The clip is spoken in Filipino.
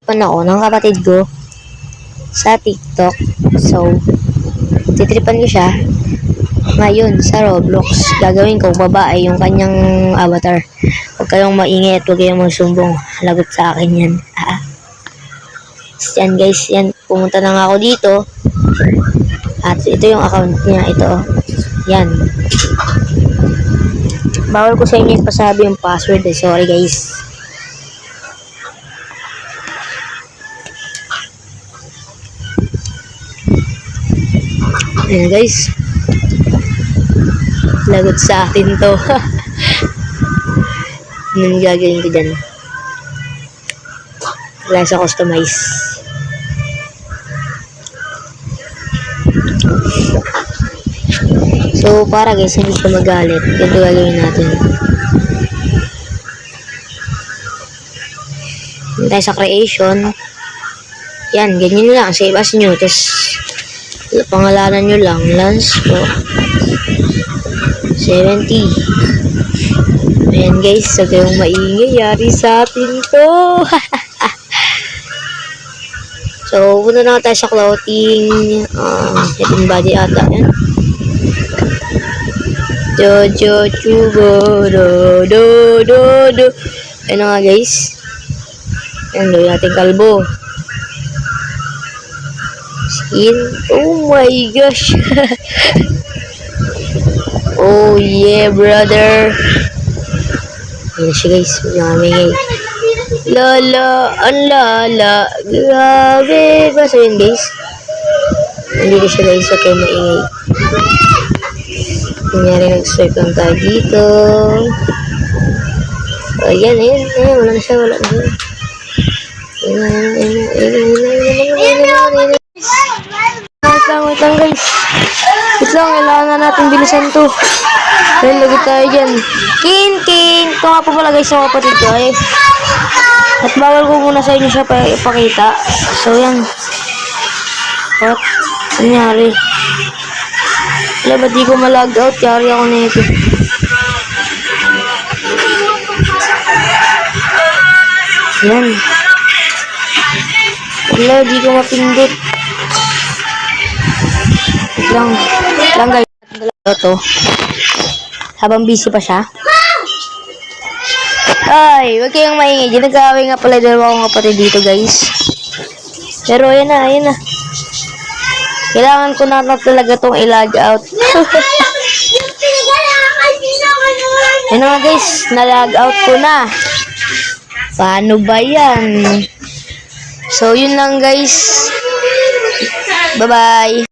Pan ako ng kapatid ko sa TikTok. So, titripan ko siya. Ngayon, sa Roblox, gagawin ko babae yung kanyang avatar. Huwag kayong maingay at huwag kayong magsumbong. Lagot sa akin yan. Yan guys, yan. Pumunta na nga ako dito. At ito yung account niya. Ito. Yan. Bawal ko sa inyo ipasabi yung password. Sorry guys. Ayan guys. Lagot sa akin to. Anong gagawin ko dyan? Wala sa customize. So, para guys, hindi siya magalit. Ito gagawin natin. Hindi tayo sa creation. Yan, ganyan lang. Save as new. Tapos, pangalanan nyo lang. Lance po. 70. Ayan guys, so kayong maingay. Yari sa atin to. So, punta na tayo sa clothing. Head and body ata. Yan. Do. Ayan nga guys. Ayan, gawin natin kalbo. Skin. Oh my gosh. Oh yeah, brother. Ayan siya guys. Maingay. Lala, ang lala. Grabe. Basta yun guys. Hindi siya guys. Okay, maingay. Kunyari nag-swipe lang tayo dito. Ayan. Wala na siya. Wait lang guys. Wait lang, kailangan na natin bilisan to. Dahil lagot tayo dyan. King! Ito nga po pala guys yung kapatid ko eh. At bawal ko muna sa inyo siya ipakita. So yan. What? Nangyari? Wala, ba't di ko ma-log out? Yari ako na ito. Yan. Wala, di ko mapindot. Lang guys. Ito. Habang busy pa siya. Ay, huwag kayong maingay. Nag-aaway nga pala dalawa akong kapatid dito guys. Pero ayan na. Kailangan ko na talaga itong i-log out. Yan nga guys, na-log out ko na. Paano ba yan? So yun lang guys. Bye-bye.